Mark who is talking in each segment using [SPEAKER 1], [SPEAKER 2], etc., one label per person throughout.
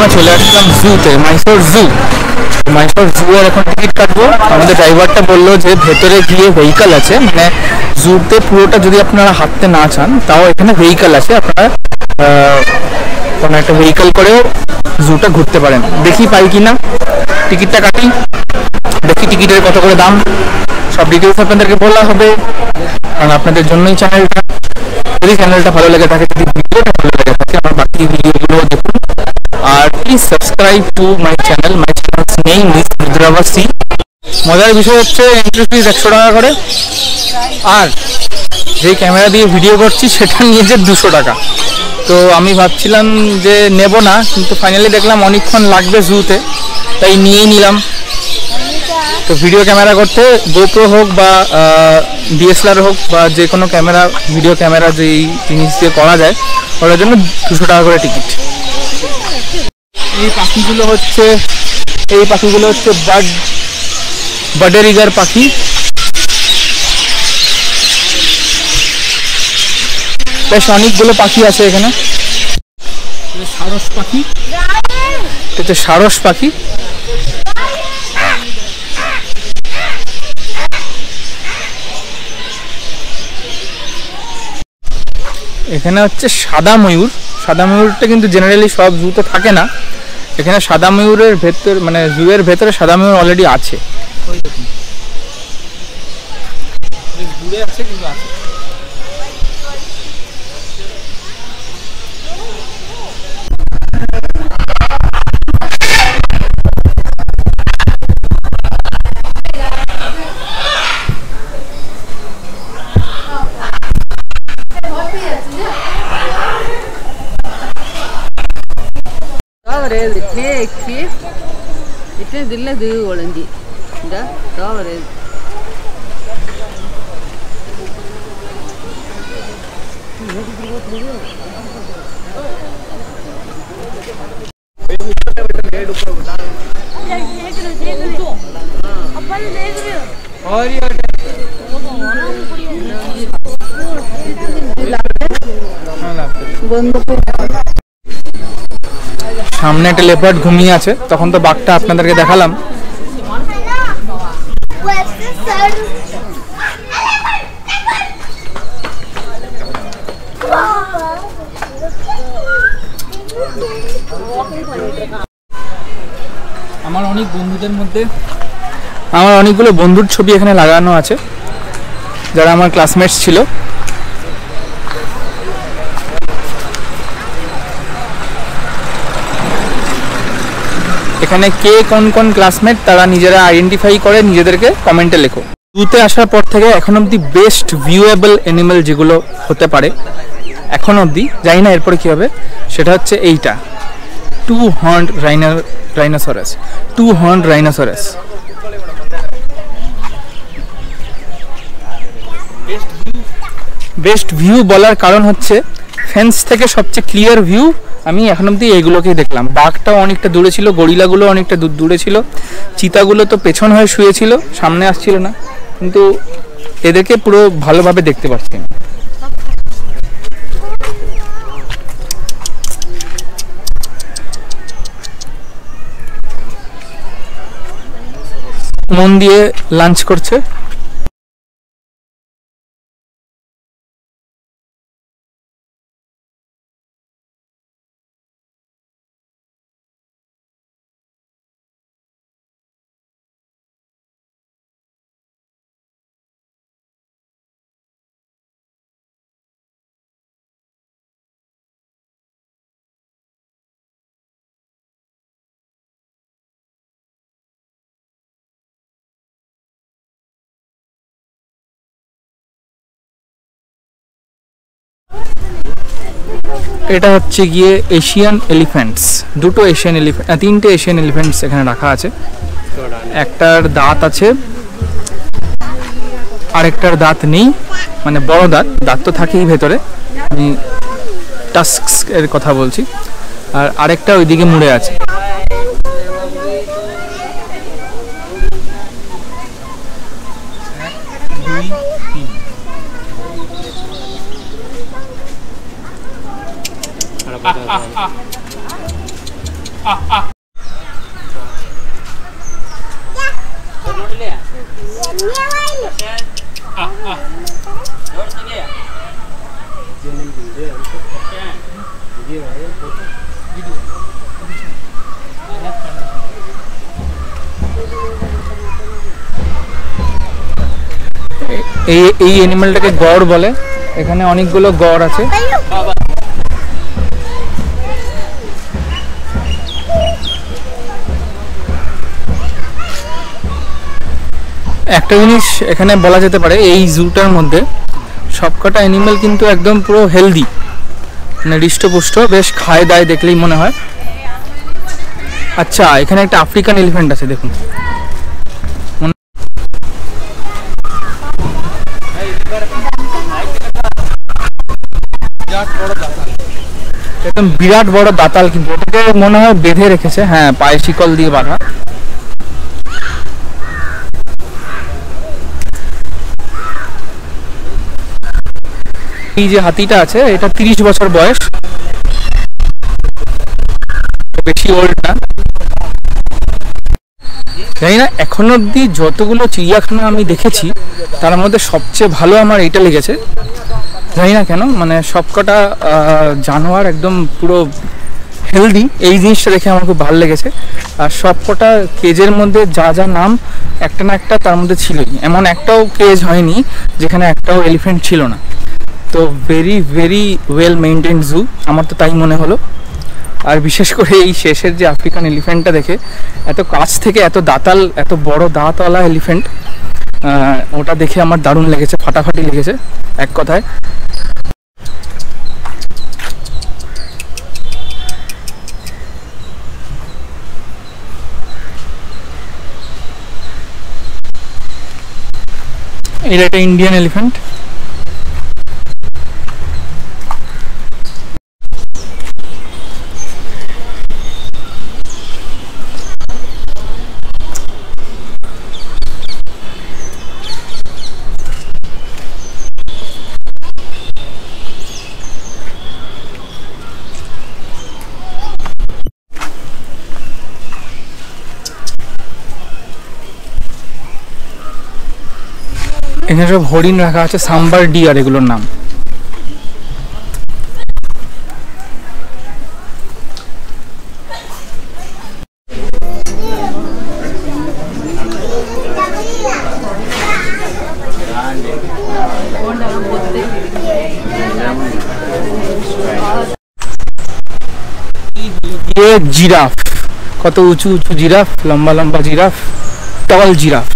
[SPEAKER 1] আমরা চলে আসলাম জুতে, মাইসোর জু। মাইসোর জু এর এখন টিকিট কাটবো। আমাদের ড্রাইভারটা বললো যে ভেতরে গিয়ে ভেহিকল আছে, মানে জুতে পুরোটা যদি আপনারা হাঁটতে না চান তাও এখানে ভেহিকল আছে, আপনারা কোনো একটা ভেহিকল করেও জুটা ঘুরতে পারেন। দেখি পাই কিনা, টিকিটটা কাটি, দেখি টিকিটের কত করে দাম, সব ডিটেলস আপনাদেরকে বলা হবে, কারণ আপনাদের জন্যই চ্যানেলটা। যদি চ্যানেলটা ভালো লেগে থাকে, যদি ভিডিওটা ভালো লেগে থাকে, আমার বাকি ভিডিওগুলো দেখুন। আর please subscribe to my channel. My channel's name is Rudrabasi. মজার বিষয় হচ্ছে এন্ট্রি ফিজ 100 টাকা করে, আর যে ক্যামেরা দিয়ে ভিডিও করছি সেটা নিয়েছে 200 টাকা। তো আমি ভাবছিলাম যে নেব না, কিন্তু ফাইনালি দেখলাম অনেকক্ষণ লাগবে জুতে, তাই নিয়েই নিলাম। তো ভিডিও ক্যামেরা করতে গোপ্রো হোক বা ডিএসএলআর হোক বা যে কোনো ক্যামেরা, ভিডিও ক্যামেরা যেই জিনিস দিয়ে করা যায়, ওটার জন্য 200 টাকা করে টিকিট। এই পাখিগুলো হচ্ছে বাডেরিগার পাখি। বেশ অনেকগুলো পাখি আছে এখানে। সারস পাখি, এটা সারস পাখি। এখানে হচ্ছে সাদা ময়ূর। সাদা ময়ূরটা কিন্তু জেনারেলি সব জুতে থাকে না। এখানে সাদা ময়ূরের ভেতর, মানে জুয়ের ভেতরে সাদা ময়ূর অলরেডি আছে। দূরে আছে কিন্তু আছে।
[SPEAKER 2] इतने दिल दी ओलंजी इंदा तोवरे
[SPEAKER 1] সামনে একটা লেপার্ড ঘুমিয়ে আছে, তখন তো বাঘটা আপনাদেরকে দেখালাম। আমার অনেকগুলো বন্ধুর ছবি এখানে লাগানো আছে, যারা আমার ক্লাসমেটস ছিল। এখানে কে কোন কোন ক্লাসমেট তারা নিজেরা আইডেন্টিফাই করে নিজেদেরকে কমেন্টে লেখো। জুতে আসার পর থেকে এখন অবধি বেস্ট ভিউয়েবল অ্যানিমেল যেগুলো হতে পারে এখন অবধি, জানি না এরপরে কী হবে, সেটা হচ্ছে এইটা, 2 horned rhinoceros. 2 horned rhinoceros best view বলার কারণ হচ্ছে ফেন্স থেকে সবচেয়ে ক্লিয়ার ভিউ আমি এখন অবধি এইগুলোকেই দেখলাম। বাঘটাও অনেকটা দূরে ছিল, গরিলাগুলো অনেকটা দূরে ছিল, চিতাগুলো তো পেছন হয়ে শুয়েছিল, সামনে আসছিল না, কিন্তু এদেরকে পুরো ভালোভাবে দেখতে পাচ্ছি। মন দিয়ে লাঞ্চ করছে। এটা হচ্ছে গিয়ে এশিয়ান এলিফ্যান্টস। দুটো এশিয়ান এলিফ্যান্ট, তিনটে এশিয়ান এলিফ্যান্টস এখানে রাখা আছে। একটার দাঁত আছে, আরেকটার দাঁত নেই, মানে বড় দাঁত তো থাকেই ভেতরে, আমি টাস্কস এর কথা বলছি। আর আরেকটা ওইদিকে মুড়ে আছে। এই অ্যানিমালটাকে গড় বলে। এখানে অনেকগুলো গড় আছে। একটা জিনিস এখানে বলা যেতে পারে, এই জুটার মধ্যে সবকটা অ্যানিমাল কিন্তু একদম পুরো হেলদি, মানে হৃষ্টপুষ্ট, বেশ খায় দায় দেখলেই মনে হয়। আচ্ছা, এখানে একটা আফ্রিকান এলিফ্যান্ট আছে, দেখুন। একদম বিরাট বড় দাঁতাল, কিন্তু এটাকে মনে হয় বেঁধে রেখেছে, হ্যাঁ, পায়ে শিকল দিয়ে বাঁধা। এই যে হাতিটা আছে, এটা 30 বছর বয়স, বেশি ওল্ড না। জানি না এখন অব্দি যতগুলো চিড়িয়াখানা আমি দেখেছি তার মধ্যে সবচেয়ে ভালো আমার এইটা লেগেছে। জানি না কেন, মানে সবকটা জানোয়ার একদম পুরো হেলদি, এই জিনিসটা দেখে আমার খুব ভালো লেগেছে। আর সবকটা কেজের মধ্যে যা যা নাম একটা না একটা তার মধ্যে ছিলই, এমন একটাও কেজ হয়নি যেখানে একটাও এলিফ্যান্ট ছিল না। তো ভেরি ভেরি ওয়েল মেনটেন জু, আমার তো তাই মনে হলো। আর বিশেষ করে এই শেষের যে আফ্রিকান এলিফ্যান্টটা দেখে, এত কাছ থেকে এত দাঁতাল, এত বড় দাঁতওয়ালা এলিফ্যান্ট, ওটা দেখে আমার দারুণ লেগেছে, ফাটাফাটি লেগেছে এক কথায়। এটা একটা ইন্ডিয়ান এলিফ্যান্ট। এখানে সব হরিণ রাখা আছে, সাম্বার ডিয়ার এগুলোর নাম। জিরাফ, কত উঁচু উঁচু জিরাফ, লম্বা লম্বা জিরাফ, টল জিরাফ।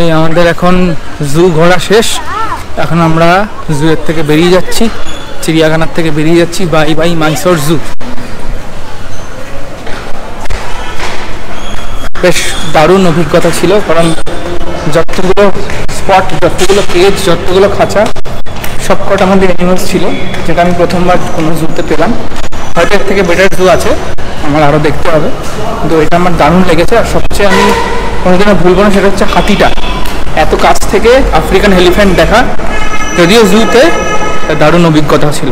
[SPEAKER 1] এই আমাদের এখন জু ঘোরা শেষ, এখন আমরা জু এর থেকে বেরিয়ে যাচ্ছি, চিড়িয়াখানার থেকে বেরিয়ে যাচ্ছি। বাই বাই মাইসোর জু। বেশ দারুণ অভিজ্ঞতা ছিল, কারণ যতগুলো স্পট, যতগুলো কেজ, যতগুলো খাঁচা, সবকটা আমাদের অ্যানিমালস ছিল, যেটা আমি প্রথমবার কোনো জুতে পেলাম। হয়তো এর থেকে বেটার জু আছে, আমার আরও দেখতে হবে, কিন্তু এটা আমার দারুণ লেগেছে। আর সবচেয়ে আমি কোনোদিনও ভুলবো না সেটা হচ্ছে হাতিটা, এত কাছ থেকে আফ্রিকান এলিফ্যান্ট দেখা, যদিও জুতে দারুণ অভিজ্ঞতা ছিল।